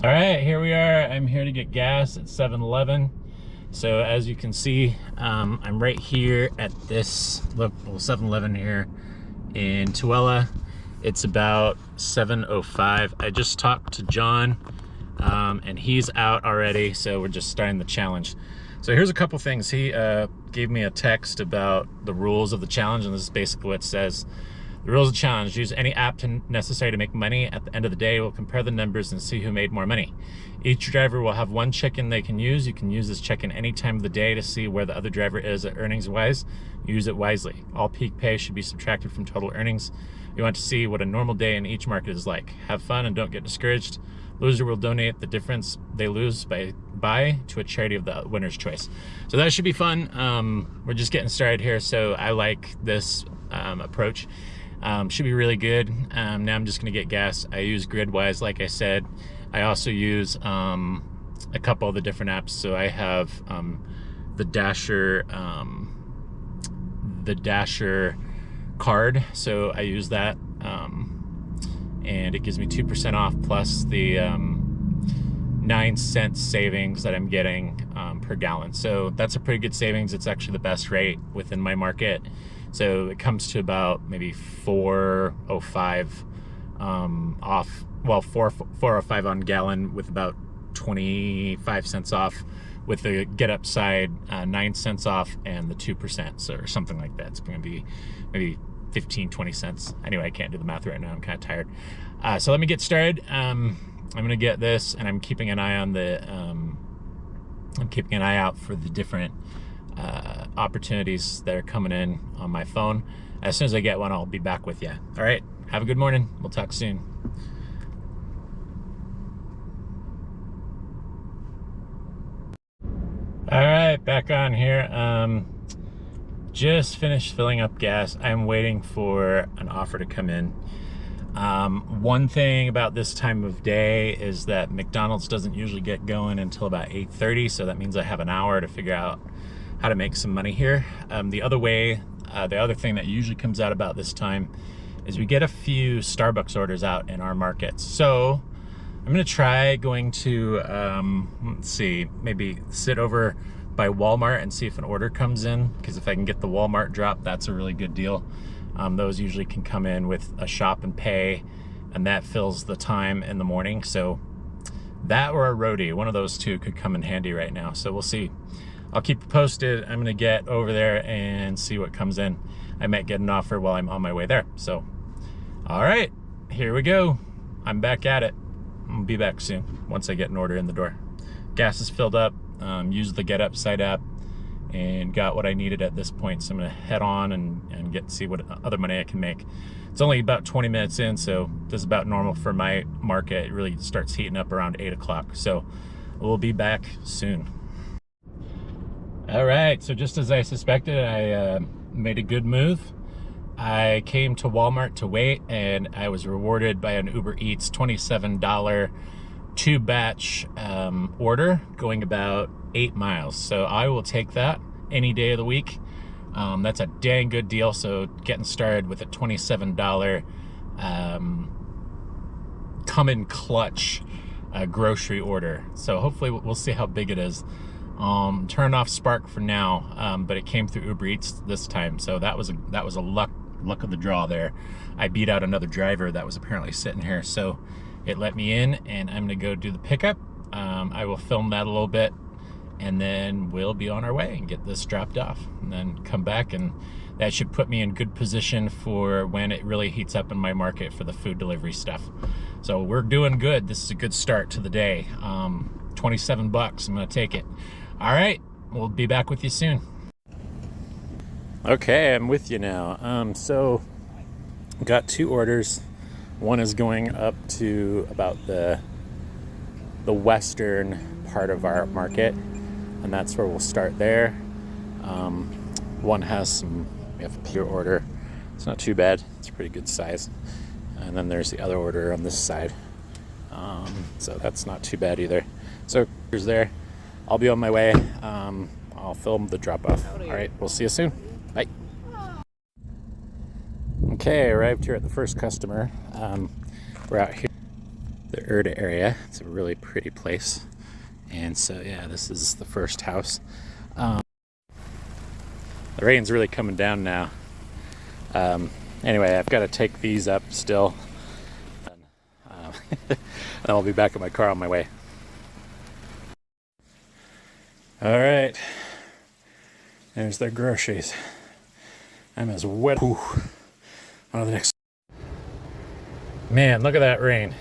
All right, here we are. I'm here to get gas at 7-Eleven. So as you can see, I'm right here at this local 7-Eleven here in Tooele. It's about 7:05. I just talked to John, and he's out already, so we're just starting the challenge. So here's a couple things. He gave me a text about the rules of the challenge, and this is basically what it says. The rules of the challenge: use any app necessary to make money. At the end of the day, we'll compare the numbers and see who made more money. Each driver will have one check-in they can use. You can use this check-in any time of the day to see where the other driver is at earnings-wise. Use it wisely. All peak pay should be subtracted from total earnings. You want to see what a normal day in each market is like. Have fun and don't get discouraged. Loser will donate the difference they lose by to a charity of the winner's choice. So that should be fun. We're just getting started here, so I like this approach. Should be really good. Now I'm just gonna get gas. I use Gridwise, like I said. I also use a couple of the different apps. So I have the Dasher card. So I use that, and it gives me 2% off plus the 9 cent savings that I'm getting per gallon. So that's a pretty good savings. It's actually the best rate within my market. So it comes to about maybe $4.05 off. Well, $4.05 on gallon with about 25 cents off with the get up side, 9 cents off and the 2%, so or something like that. It's going to be maybe 15-20 cents. Anyway, I can't do the math right now. I'm kind of tired. So let me get started. I'm going to get this, and I'm keeping an eye on the I'm keeping an eye out for the different opportunities that are coming in on my phone. As soon as I get one, I'll be back with you. All right, have a good morning. We'll talk soon. All right, back on here. Just finished filling up gas. I'm waiting for an offer to come in. One thing about this time of day is that McDonald's doesn't usually get going until about 8:30, so that means I have an hour to figure out how to make some money here. The other thing that usually comes out about this time is we get a few Starbucks orders out in our markets. So I'm gonna try going to, let's see, maybe sit over by Walmart and see if an order comes in, because if I can get the Walmart drop, that's a really good deal. Those usually can come in with a shop and pay, and that fills the time in the morning. So that or a Roadie, one of those two could come in handy right now. So we'll see. I'll keep you posted. I'm gonna get over there and see what comes in. I might get an offer while I'm on my way there. So, all right, here we go. I'm back at it. I'll be back soon once I get an order in the door. Gas is filled up. Used the Get Upside app and got what I needed at this point. So I'm gonna head on and see what other money I can make. It's only about 20 minutes in, so this is about normal for my market. It really starts heating up around 8 o'clock. So we'll be back soon. All right, so just as I suspected, I made a good move. I came to Walmart to wait, and I was rewarded by an Uber Eats $27 two-batch order going about 8 miles. So I will take that any day of the week. That's a dang good deal. So getting started with a $27 come in clutch grocery order. So hopefully we'll see how big it is. Turned off Spark for now, but it came through Uber Eats this time, so that was a luck of the draw there. I beat out another driver that was apparently sitting here, so it let me in, and I'm gonna go do the pickup. I will film that a little bit, and then we'll be on our way and get this dropped off, and then come back, and that should put me in good position for when it really heats up in my market for the food delivery stuff. So we're doing good. This is a good start to the day. 27 bucks, I'm gonna take it. All right, we'll be back with you soon. Okay, I'm with you now. So got 2 orders. One is going up to about the western part of our market, and that's where we'll start there. One has we have a pure order. It's not too bad. It's a pretty good size. And then there's the other order on this side. So that's not too bad either. So here's there. I'll be on my way. I'll film the drop-off. All right, we'll see you soon. Bye. Okay, I arrived here at the first customer. We're out here. the Erda area. It's a really pretty place. And so, yeah, this is the first house. The rain's really coming down now. Anyway, I've got to take these up still. And I'll be back in my car on my way. All right. There's their groceries. I'm as wet. Ooh. On to the next. Man, look at that rain.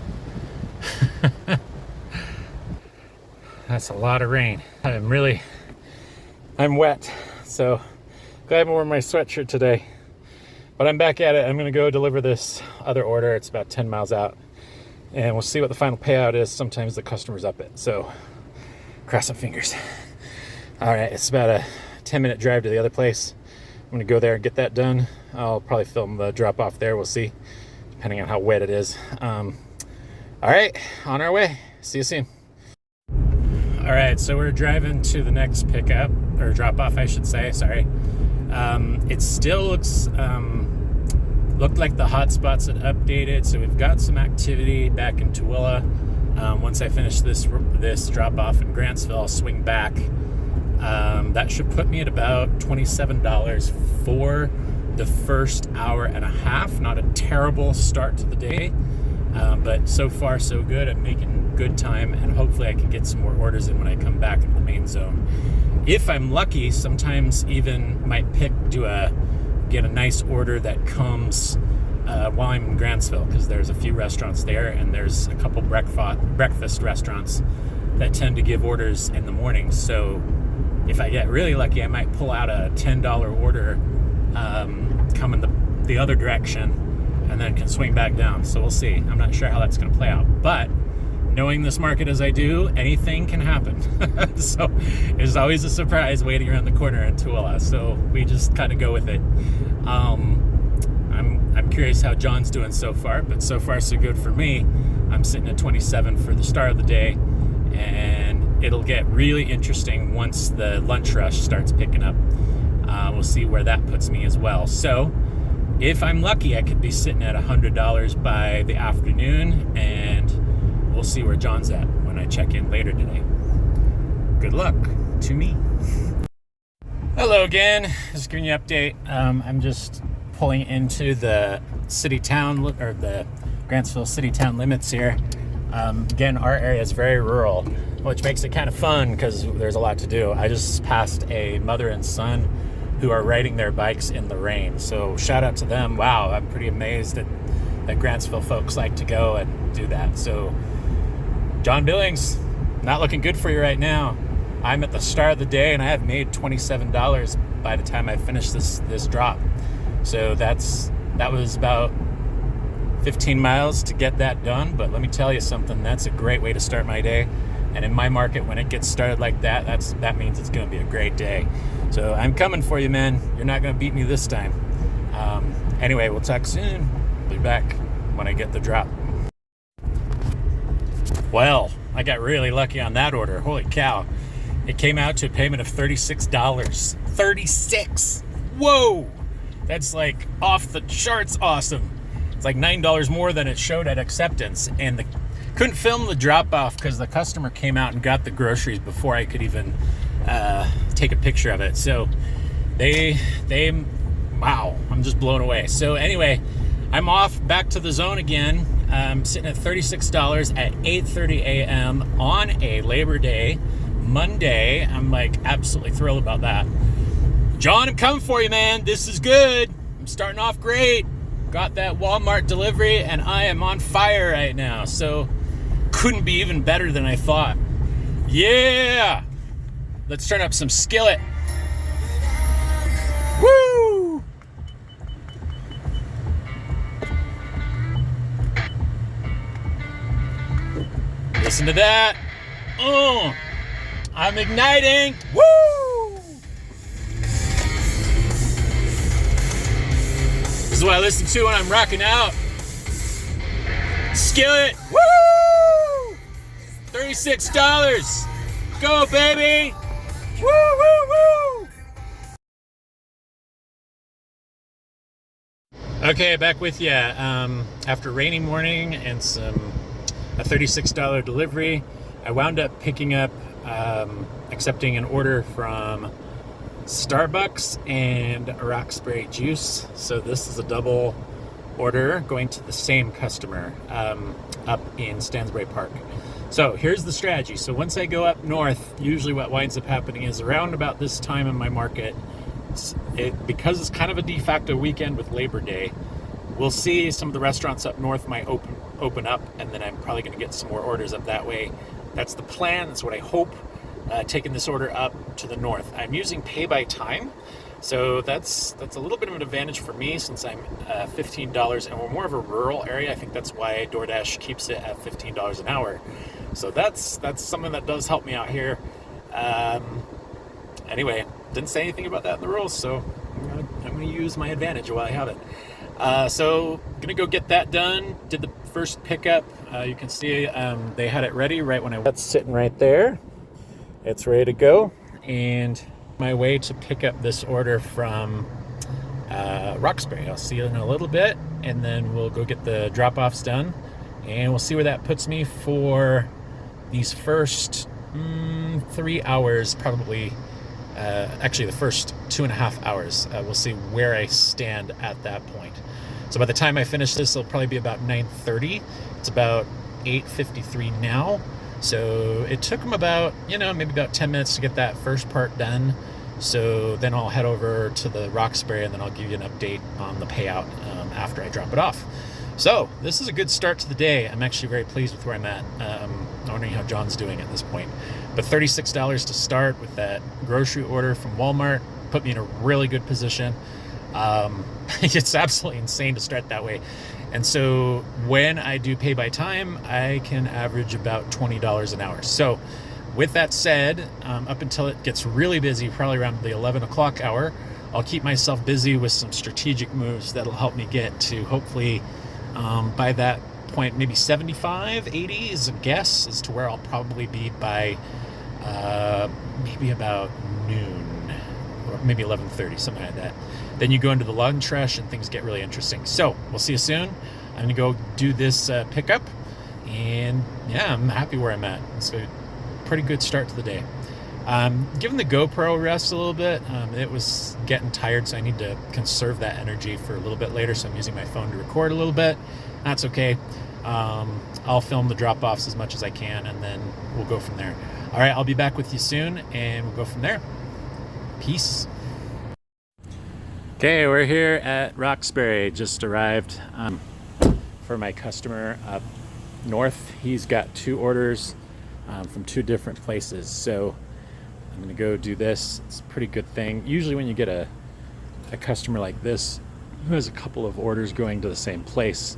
That's a lot of rain. I'm wet. So glad I'm wearing my sweatshirt today. But I'm back at it. I'm gonna go deliver this other order. It's about 10 miles out. And we'll see what the final payout is. Sometimes the customer's up it. So cross some fingers. All right, it's about a 10-minute drive to the other place. I'm gonna go there and get that done. I'll probably film the drop off there. We'll see, depending on how wet it is. All right, on our way. See you soon. All right, so we're driving to the next pickup, or drop off, I should say, sorry. It still looked like the hotspots had updated, so we've got some activity back in Tooele. Once I finish this drop off in Grantsville, I'll swing back. That should put me at about $27 for the first hour and a half. Not a terrible start to the day, but so far so good. I'm making good time, and hopefully I can get some more orders in when I come back into the main zone. If I'm lucky, sometimes even might get a nice order that comes while I'm in Grantsville, because there's a few restaurants there, and there's a couple breakfast restaurants that tend to give orders in the morning. So if I get really lucky, I might pull out a $10 order coming the other direction, and then can swing back down. So we'll see. I'm not sure how that's going to play out, but knowing this market as I do, anything can happen. So there's always a surprise waiting around the corner in Tooele. So we just kind of go with it. I'm curious how John's doing so far, but so far so good for me. I'm sitting at 27 for the start of the day, and it'll get really interesting once the lunch rush starts picking up. We'll see where that puts me as well. So if I'm lucky, I could be sitting at $100 by the afternoon, and we'll see where John's at when I check in later today. Good luck to me. Hello again. Just giving you an update. I'm just pulling into the city-town, or the Grantsville city-town limits here. Again, our area is very rural, which makes it kind of fun because there's a lot to do. I just passed a mother and son who are riding their bikes in the rain. So shout out to them. Wow, I'm pretty amazed that Grantsville folks like to go and do that. So John Billings, not looking good for you right now. I'm at the start of the day, and I have made $27 by the time I finish this drop. So that was about 15 miles to get that done. But let me tell you something, that's a great way to start my day. And in my market, when it gets started like that, that means it's going to be a great day. So I'm coming for you, man. You're not going to beat me this time. Anyway, we'll talk soon. Be back when I get the drop. Well, I got really lucky on that order. Holy cow. It came out to a payment of $36. 36! Whoa! That's like off the charts awesome. It's like $9 more than it showed at acceptance. And couldn't film the drop off because the customer came out and got the groceries before I could even take a picture of it. So wow, I'm just blown away. So anyway, I'm off back to the zone again. I'm sitting at $36 at 8:30 a.m. on a Labor Day, Monday. I'm like absolutely thrilled about that. John, I'm coming for you, man. This is good. I'm starting off great. Got that Walmart delivery, and I am on fire right now. So couldn't be even better than I thought. Yeah! Let's turn up some Skillet. Woo! Listen to that. Oh, I'm igniting. Woo! This is what I listen to when I'm rocking out. Skillet. Woo! $36. Go, baby. Woo, woo, woo. Okay, back with you. After a rainy morning and some a $36 delivery. I wound up picking up, accepting an order from Starbucks and a Roxbury juice. So this is a double order going to the same customer up in Stansbury Park. So here's the strategy. So once I go up north, usually what winds up happening is around about this time in my market, because it's kind of a de facto weekend with Labor Day, we'll see some of the restaurants up north might open up, and then I'm probably going to get some more orders up that way. That's the plan. That's what I hope. Taking this order up to the north. I'm using pay by time, so that's a little bit of an advantage for me since I'm $15, and we're more of a rural area. I think that's why DoorDash keeps it at $15 an hour. So that's something that does help me out here. Anyway, didn't say anything about that in the rules, so I'm going to use my advantage while I have it. So gonna go get that done. Did the first pickup. You can see they had it ready right when that's sitting right there. It's ready to go, and my way to pick up this order from Roxbury. I'll see you in a little bit, and then we'll go get the drop-offs done, and we'll see where that puts me for these first 3 hours, probably. Actually, the first 2.5 hours. We'll see where I stand at that point. So by the time I finish this, it'll probably be about 9:30. It's about 8:53 now. So it took them about, maybe about 10 minutes to get that first part done. So then I'll head over to the Roxbury, and then I'll give you an update on the payout after I drop it off. So this is a good start to the day. I'm actually very pleased with where I'm at. I'm wondering how John's doing at this point. But $36 to start with that grocery order from Walmart put me in a really good position. It's absolutely insane to start that way. And so when I do pay by time, I can average about $20 an hour. So with that said, up until it gets really busy, probably around the 11 o'clock hour, I'll keep myself busy with some strategic moves that'll help me get to hopefully by that point, maybe 75, 80 is a guess as to where I'll probably be by maybe about noon or maybe 11:30, something like that. Then you go into the lunch rush and things get really interesting. So we'll see you soon. I'm gonna go do this pickup, and yeah, I'm happy where I'm at. It's a pretty good start to the day. Given the GoPro rest a little bit, it was getting tired, so I need to conserve that energy for a little bit later, so I'm using my phone to record a little bit. That's okay. I'll film the drop-offs as much as I can, and then we'll go from there. All right, I'll be back with you soon, and we'll go from there. Peace. Okay, we're here at Roxbury. Just arrived for my customer up north. He's got 2 orders from 2 different places, so I'm gonna go do this. It's a pretty good thing. Usually when you get a customer like this who has a couple of orders going to the same place,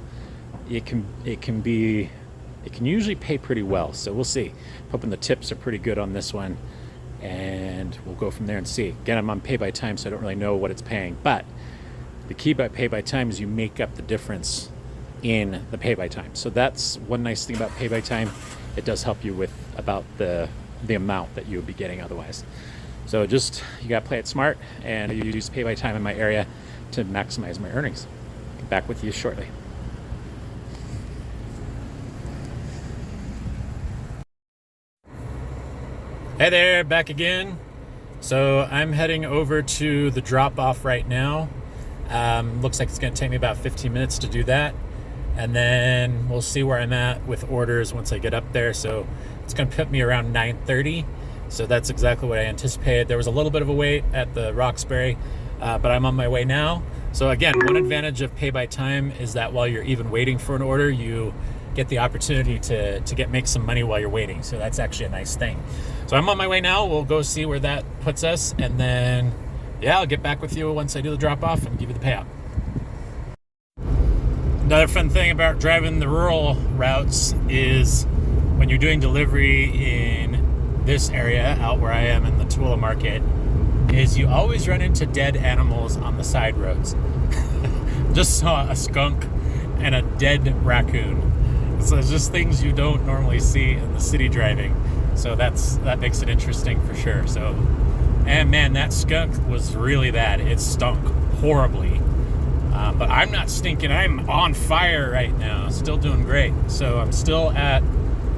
it can usually pay pretty well. So we'll see. Hoping the tips are pretty good on this one, and we'll go from there and see. Again, I'm on pay by time, so I don't really know what it's paying, but the key by pay by time is you make up the difference in the pay by time. So that's one nice thing about pay by time. It does help you with about the amount that you would be getting otherwise. So just, you gotta play it smart, and you use pay by time in my area to maximize my earnings. Get back with you shortly. Hey there, back again. So I'm heading over to the drop off right now. Looks like it's gonna take me about 15 minutes to do that. And then we'll see where I'm at with orders once I get up there. So it's gonna put me around 9:30. So that's exactly what I anticipated. There was a little bit of a wait at the Roxbury, but I'm on my way now. So again, one advantage of pay by time is that while you're even waiting for an order, you get the opportunity to make some money while you're waiting. So that's actually a nice thing. So I'm on my way now. We'll go see where that puts us, and then yeah, I'll get back with you once I do the drop off and give you the payout. Another fun thing about driving the rural routes is when you're doing delivery in this area out where I am in the Tooele market, is you always run into dead animals on the side roads. Just saw a skunk and a dead raccoon. So it's just things you don't normally see in the city driving. So that makes it interesting for sure. So, and man, that skunk was really bad. It stunk horribly. But I'm not stinking. I'm on fire right now. Still doing great. So I'm still at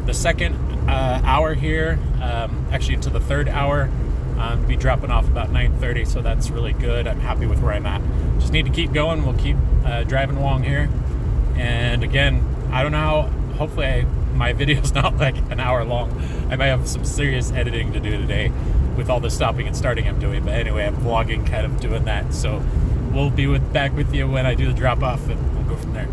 the second hour here. Actually, into the third hour. I'll be dropping off about 9:30, so that's really good. I'm happy with where I'm at. Just need to keep going. We'll keep driving along here. And again, I don't know how. Hopefully, my video's not like an hour long. I might have some serious editing to do today with all the stopping and starting I'm doing. But anyway, I'm vlogging, kind of doing that. So we'll be back with you when I do the drop off, and we'll go from there.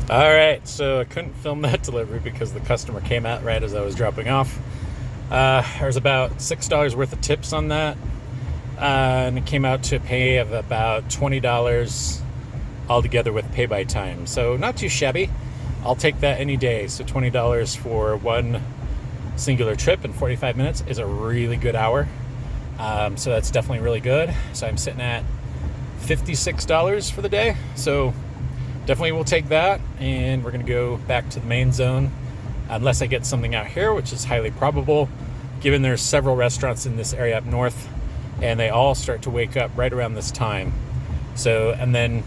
All right, so I couldn't film that delivery because the customer came out right as I was dropping off. There's about $6 worth of tips on that, and it came out to a pay of about $20 altogether with pay by time. So not too shabby. I'll take that any day. So $20 for one singular trip in 45 minutes is a really good hour. So that's definitely really good. So I'm sitting at $56 for the day. So definitely we'll take that, and we're going to go back to the main zone unless I get something out here, which is highly probable given there's several restaurants in this area up north, and they all start to wake up right around this time. So, and then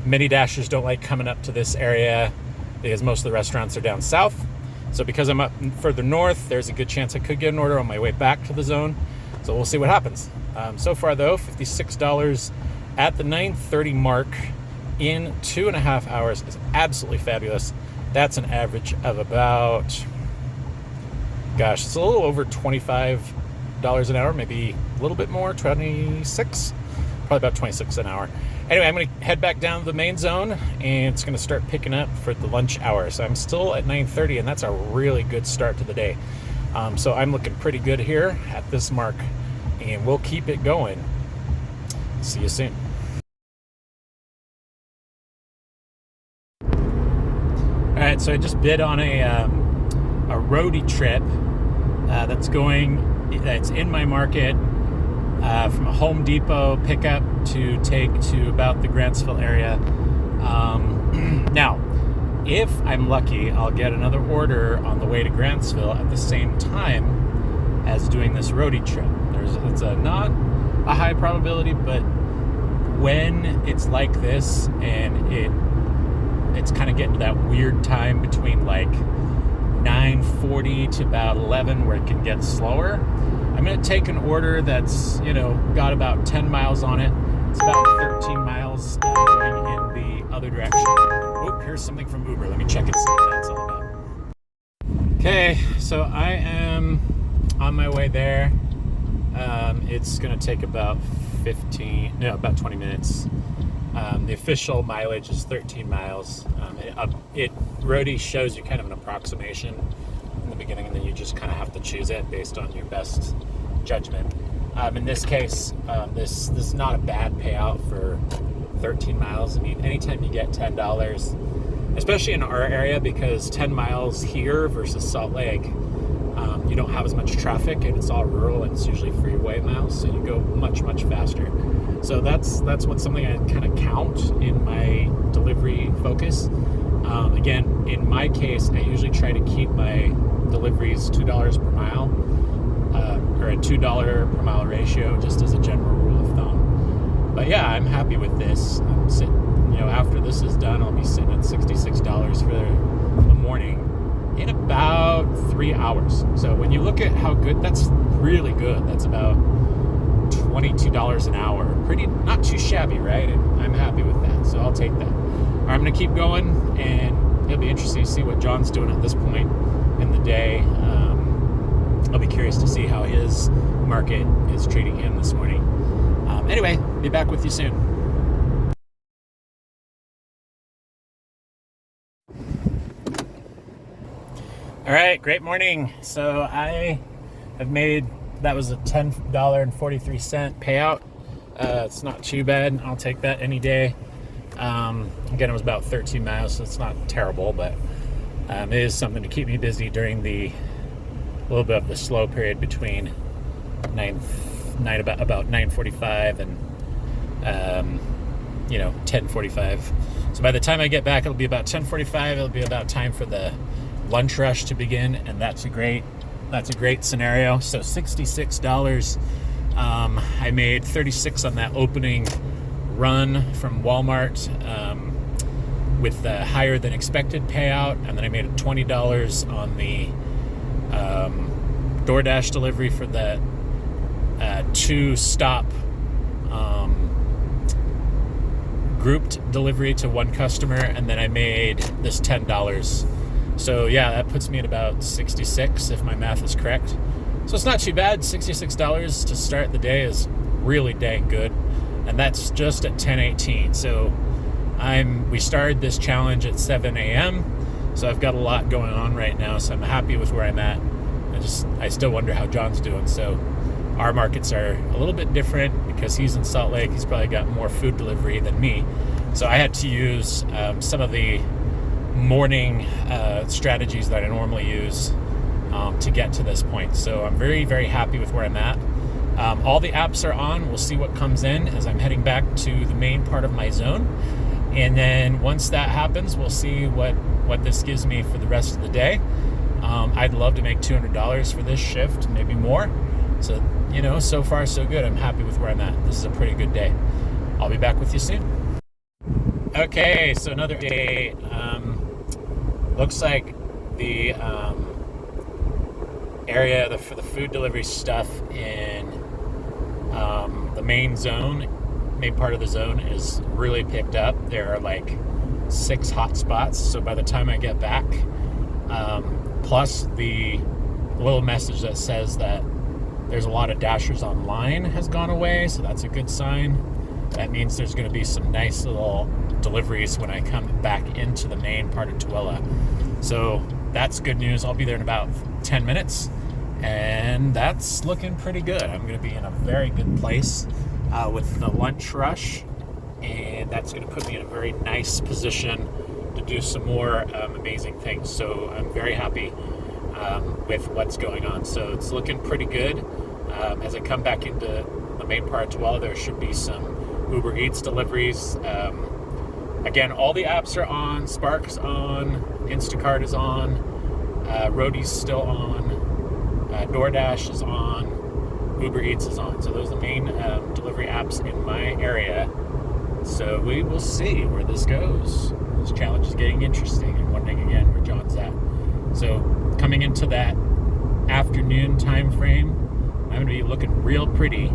many dashers don't like coming up to this area because most of the restaurants are down south. So because I'm up further north, there's a good chance I could get an order on my way back to the zone. So we'll see what happens. So far though, $56 at the 9:30 mark in 2.5 hours is absolutely fabulous. That's an average of about, gosh, it's a little over $25 an hour, maybe a little bit more, 26, probably about 26 an hour. Anyway, I'm going to head back down to the main zone, and it's going to start picking up for the lunch hour. So I'm still at 9:30, and that's a really good start to the day. So I'm looking pretty good here at this mark, and we'll keep it going. See you soon. All right, so I just bid on a roadie trip that's in my market from a Home Depot pickup to take to about the Grantsville area. Now, if I'm lucky, I'll get another order on the way to Grantsville at the same time as doing this roadie trip. It's not a high probability, but when it's like this and it's kind of getting to that weird time between like 9:40 to about 11 where it can get slower, I'm going to take an order that's, got about 10 miles on it. It's about 13 miles going in the other direction. Oh, here's something from Uber. Let me check and see what that's all about. Okay, so I am on my way there. It's going to take about 20 minutes. The official mileage is 13 miles. Roadie shows you kind of an approximation in the beginning, and then you just kind of have to choose it based on your best judgment. In this case, this is not a bad payout for 13 miles. I mean, anytime you get $10, especially in our area, because 10 miles here versus Salt Lake, you don't have as much traffic, and it's all rural, and it's usually freeway miles, so you go much, much faster. So that's what's something I kind of count in my delivery focus. Again, in my case, I usually try to keep my deliveries $2 per mile, or a $2 per mile ratio, just as a general rule of thumb. But yeah, I'm happy with this. I'm sitting, after this is done, I'll be sitting at $66 for the morning in about 3 hours. So when you look at how good, that's really good. That's about $22 an hour. Not too shabby, right? And I'm happy with that, so I'll take that. All right, I'm going to keep going, and it'll be interesting to see what John's doing at this point in the day. I'll be curious to see how his market is treating him this morning. Anyway, be back with you soon. All right, great morning. So I have made, that was a $10.43 payout. It's not too bad. I'll take that any day. Again, it was about 13 miles, so it's not terrible, but it is something to keep me busy during the little bit of the slow period between about 9:45 and 10:45. So by the time I get back, it'll be about 10:45. It'll be about time for the lunch rush to begin, and that's a great That's a great scenario. So $66. I made $36 on that opening run from Walmart with the higher than expected payout, and then I made $20 on the DoorDash delivery for the 2-stop grouped delivery to one customer, and then I made this $10. So yeah, that puts me at about 66 if my math is correct. So it's not too bad. $66 to start the day is really dang good, and that's just at 10:18. So we started this challenge at 7 a.m. So I've got a lot going on right now. So I'm happy with where I'm at. I still wonder how John's doing. So our markets are a little bit different because he's in Salt Lake. He's probably got more food delivery than me. So I had to use some of the morning strategies that I normally use to get to this point. So I'm very, very happy with where I'm at. All the apps are on. We'll see what comes in as I'm heading back to the main part of my zone. And then once that happens, we'll see what this gives me for the rest of the day. I'd love to make $200 for this shift, maybe more. So, so far so good. I'm happy with where I'm at. This is a pretty good day. I'll be back with you soon. Okay, so another day. Looks like the area for the food delivery stuff in the main part of the zone is really picked up. There are like 6 hot spots. So by the time I get back, plus the little message that says that there's a lot of dashers online has gone away, so that's a good sign. That means there's going to be some nice little deliveries when I come back into the main part of Tooele. So that's good news. I'll be there in about 10 minutes, and that's looking pretty good. I'm going to be in a very good place with the lunch rush, and that's going to put me in a very nice position to do some more amazing things. So I'm very happy with what's going on. So it's looking pretty good. As I come back into the main part of Tooele, there should be some Uber Eats deliveries. Again, all the apps are on. Spark's on. Instacart is on. Roadie's still on. DoorDash is on. Uber Eats is on. So those are the main delivery apps in my area. So we will see where this goes. This challenge is getting interesting. I'm wondering again where John's at. So coming into that afternoon time frame, I'm going to be looking real pretty.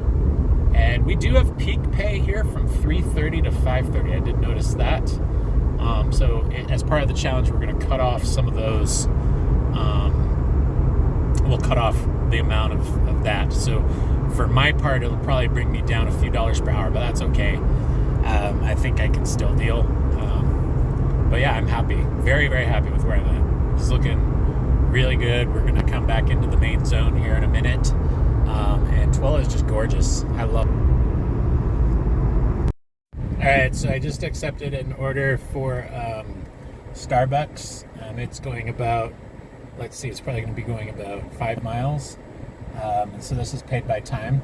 And we do have peak pay here from 3:30 to 5:30. I did notice that. So as part of the challenge, we're going to cut off some of those. We'll cut off the amount of that. So for my part, it'll probably bring me down a few dollars per hour, but that's okay. I think I can still deal. But yeah, I'm happy. Very, very happy with where I'm at. It's looking really good. We're going to come back into the main zone here in a minute. And Tooele is just gorgeous. I love it. All right, so I just accepted an order for Starbucks. It's going about, let's see, it's probably going to be going about 5 miles. And so this is paid by time.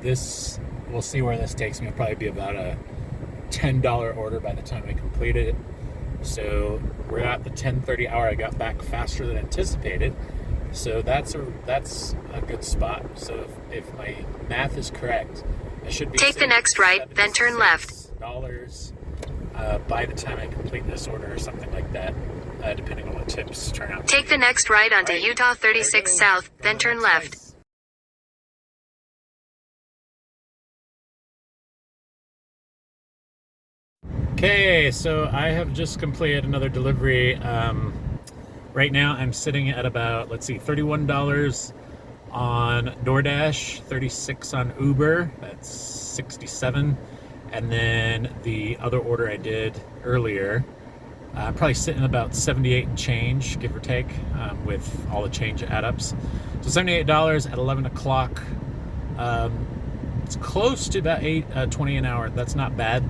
We'll see where this takes me. It'll probably be about a $10 order by the time I complete it. So we're at the 10:30 hour. I got back faster than anticipated. So that's a good spot. So if my math is correct, I should be take the next right, then turn left. Dollars by the time I complete this order or something like that, depending on what tips turn out. Take the next right onto Utah 36 South, then turn left. Okay, so I have just completed another delivery. Right now I'm sitting at about, let's see, $31 on DoorDash, 36 on Uber, that's 67. And then the other order I did earlier, probably sitting about 78 and change, give or take, with all the change add-ups. So $78 at 11 o'clock. It's close to about $8.20 an hour. That's not bad.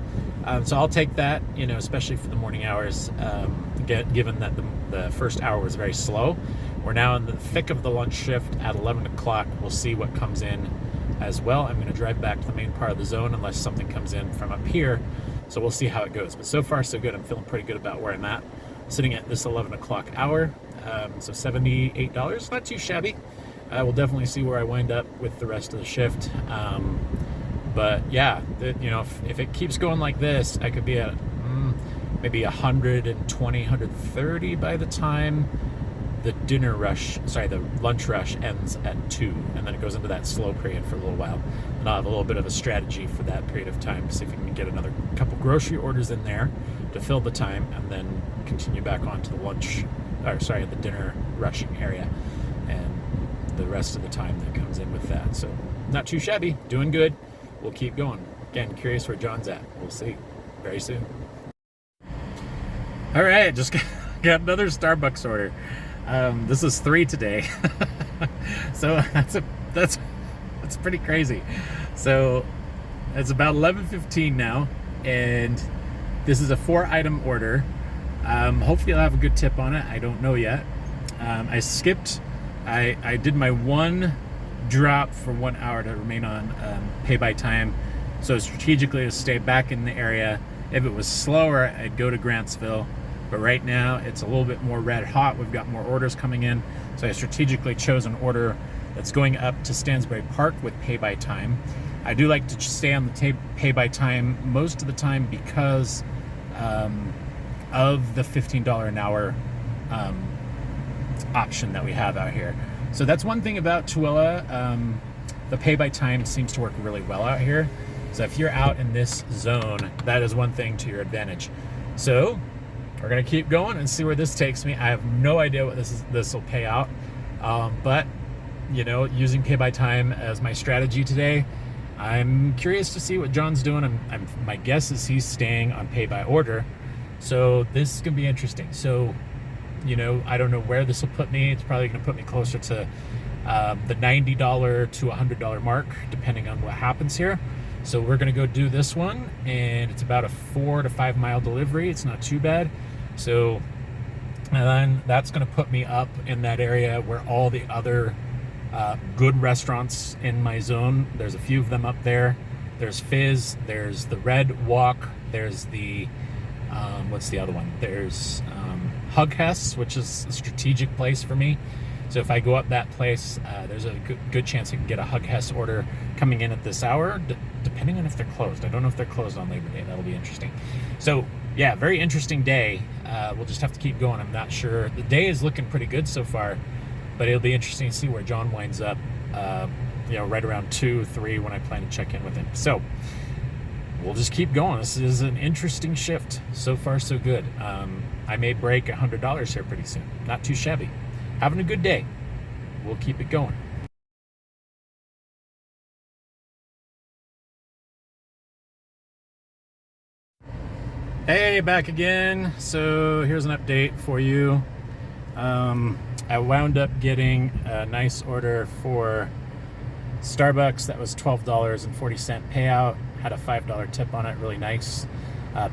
So I'll take that, especially for the morning hours, given that the first hour was very slow. We're now in the thick of the lunch shift at 11 o'clock. We'll see what comes in as well. I'm going to drive back to the main part of the zone unless something comes in from up here. So we'll see how it goes. But so far, so good. I'm feeling pretty good about where I'm at. Sitting at this 11 o'clock hour. So $78, not too shabby. We'll definitely see where I wind up with the rest of the shift. But yeah, if it keeps going like this, I could be at maybe 120, 130 by the time the lunch rush ends at 2, and then it goes into that slow period for a little while. And I'll have a little bit of a strategy for that period of time to see if we can get another couple grocery orders in there to fill the time, and then continue back on to the dinner rushing area, and the rest of the time that comes in with that. So not too shabby, doing good. We'll keep going. Again, curious where John's at. We'll see very soon. All right, just got another Starbucks order. This is 3 today. So that's pretty crazy. So it's about 11:15 now, and this is a 4-item order. Hopefully I'll have a good tip on it. I don't know yet. I did my 1 drop for 1 hour to remain on pay by time, so strategically to stay back in the area. If it was slower, I'd go to Grantsville, but right now it's a little bit more red hot. We've got more orders coming in, so I strategically chose an order that's going up to Stansbury Park with pay by time. I do like to stay on the pay by time most of the time because of the $15 an hour option that we have out here. So that's one thing about Tooele. The pay by time seems to work really well out here. So if you're out in this zone, that is one thing to your advantage. So we're gonna keep going and see where this takes me. I have no idea what this will pay out, but using pay by time as my strategy today, I'm curious to see what John's doing. My guess is he's staying on pay by order, so this is gonna be interesting. So I don't know where this will put me. It's probably gonna put me closer to the $90 to $100 mark, depending on what happens here. So we're gonna go do this one, and it's about a 4 to 5 mile delivery. It's not too bad. So, and then that's gonna put me up in that area where all the other good restaurants in my zone, there's a few of them up there. There's Fizz, there's the Red Walk, there's the, what's the other one? There's Hug Hess, which is a strategic place for me. So if I go up that place, there's a good chance I can get a Hug Hess order coming in at this hour, depending on if they're closed. I don't know if they're closed on Labor Day. That'll be interesting. So yeah, very interesting day. We'll just have to keep going. I'm not sure. The day is looking pretty good so far, but it'll be interesting to see where John winds up, right around 2, 3 when I plan to check in with him. So we'll just keep going. This is an interesting shift. So far, so good. I may break $100 here pretty soon. Not too shabby. Having a good day. We'll keep it going. Hey, back again. So here's an update for you. I wound up getting a nice order for Starbucks that was $12.40 payout. Had a $5 tip on it, really nice.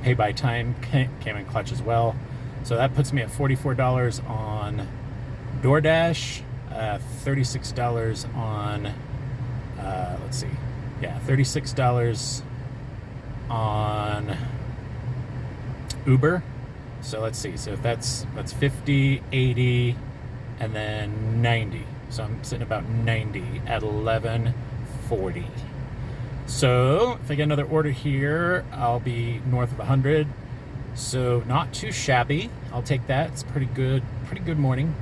Pay by time came in clutch as well. So that puts me at $44 on DoorDash, $36 on, $36 on Uber. So let's see, so if that's 50, 80, and then 90. So I'm sitting about 90 at 11.40. So if I get another order here, I'll be north of 100. So not too shabby. I'll take that. It's pretty good morning.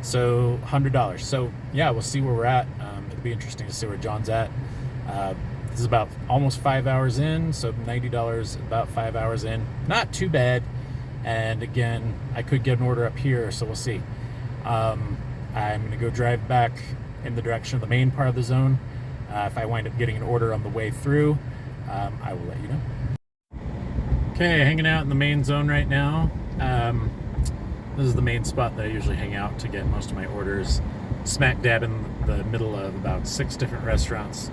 So $100. So yeah, we'll see where we're at. It'll be interesting to see where John's at. This is about almost 5 hours in, so $90 about 5 hours in. Not too bad. And again, I could get an order up here, so we'll see. I'm gonna go drive back in the direction of the main part of the zone. If I wind up getting an order on the way through, I will let you know. Okay, hanging out in the main zone right now. This is the main spot that I usually hang out to get most of my orders. Smack dab in the middle of about 6 different restaurants.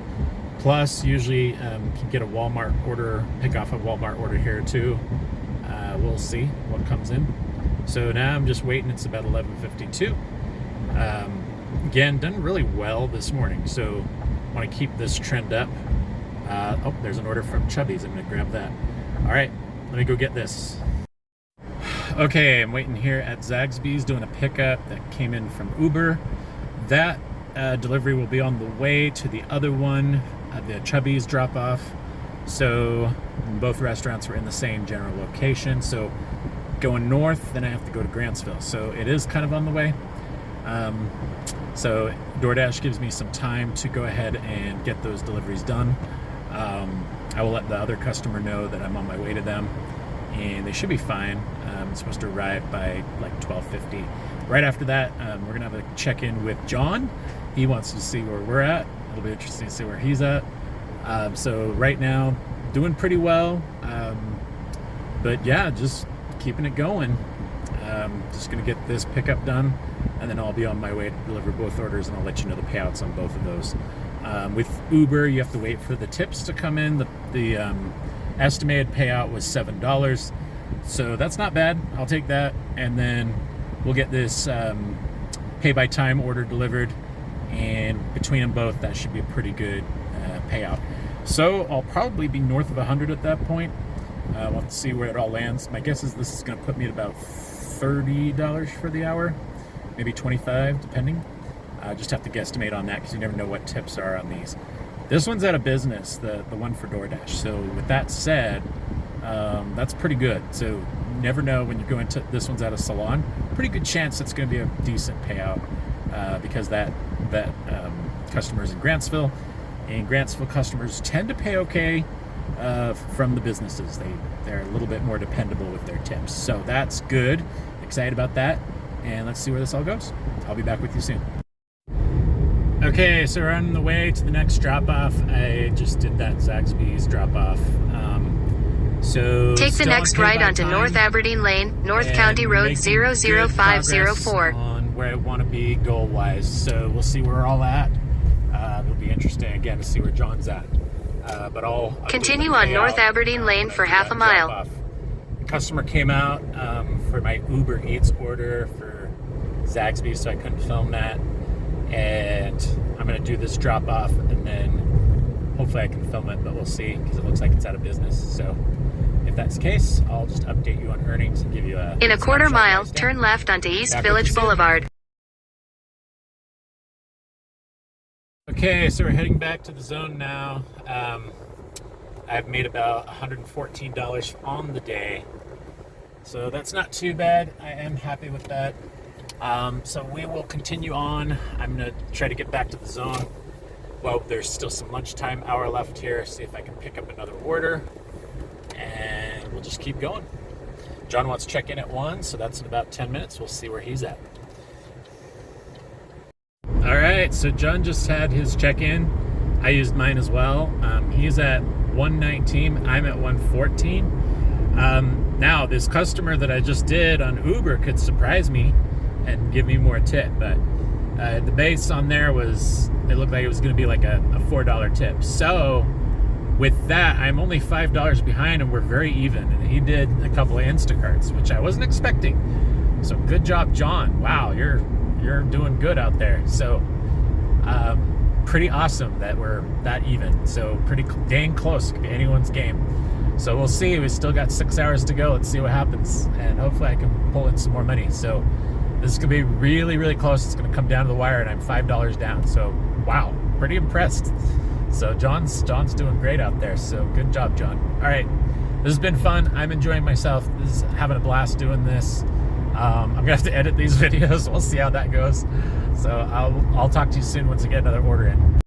Plus, usually can get a Walmart order, pick off a Walmart order here too. We'll see what comes in. So now I'm just waiting. It's about 11:52. Again, done really well this morning, so want to keep this trend up. Oh, there's an order from Chubby's. I'm gonna grab that. All right, let me go get this. Okay, I'm waiting here at Zaxby's doing a pickup that came in from Uber. That delivery will be on the way to the other one, the Chubby's drop off. So both restaurants were in the same general location. So going north, then I have to go to Grantsville. So it is kind of on the way. So DoorDash gives me some time to go ahead and get those deliveries done. I will let the other customer know that I'm on my way to them, and they should be fine. It's supposed to arrive by like 12:50. Right after that, we're gonna have a check-in with John. He wants to see where we're at. It'll be interesting to see where he's at. So right now, doing pretty well. But yeah, just keeping it going. Just gonna get this pickup done, and then I'll be on my way to deliver both orders, and I'll let you know the payouts on both of those. With Uber, you have to wait for the tips to come in. The estimated payout was $7, so that's not bad. I'll take that, and then we'll get this pay by time order delivered, and between them both, that should be a pretty good payout. So I'll probably be north of 100 at that point. We'll have to see where it all lands. My guess is this is going to put me at about $30 for the hour, maybe 25, depending. Just have to guesstimate on that because you never know what tips are on these. This one's out of business, the one for DoorDash. So with that said, that's pretty good. So you never know when you're going to, this one's at a salon, pretty good chance it's going to be a decent payout because that customer's in Grantsville, and Grantsville customers tend to pay okay from the businesses. They're a little bit more dependable with their tips. So that's good. Excited about that. And let's see where this all goes. I'll be back with you soon. Okay, so we're on the way to the next drop-off. I just did that Zaxby's drop-off. So take the next right onto North Aberdeen Lane, North County Road 00504. On where I want to be goal-wise. So we'll see where we're all at. It'll be interesting again to see where John's at. But I'll continue on North Aberdeen Lane for half a mile. The customer came out for my Uber Eats order for Zaxby's, so I couldn't film that. And I'm going to do this drop off, and then hopefully I can film it, but we'll see because it looks like it's out of business. So if that's the case, I'll just update you on earnings and give you a in a quarter mile, turn left onto East Village Boulevard. Okay, so we're heading back to the zone now. I've made about $114 on the day, so that's not too bad. I am happy with that. So we will continue on. I'm going to try to get back to the zone. Well, there's still some lunchtime hour left here. See if I can pick up another order. And we'll just keep going. John wants to check in at 1, so that's in about 10 minutes. We'll see where he's at. All right, so John just had his check-in. I used mine as well. He's at 119. I'm at 114. Now, this customer that I just did on Uber could surprise me and give me more tip, but the base on there was, it looked like it was going to be like a $4 tip. So with that, I'm only $5 behind, and we're very even. And he did a couple of Instacarts, which I wasn't expecting. So good job, John. Wow, you're doing good out there. So pretty awesome that we're that even. So pretty dang close. It could be anyone's game. So we'll see. We still got 6 hours to go. Let's see what happens, and hopefully I can pull in some more money. So this is going to be really, really close. It's going to come down to the wire, and I'm $5 down. So, wow, pretty impressed. So John's doing great out there. So good job, John. All right, this has been fun. I'm enjoying myself. This is having a blast doing this. I'm going to have to edit these videos. We'll see how that goes. So I'll talk to you soon once I get another order in.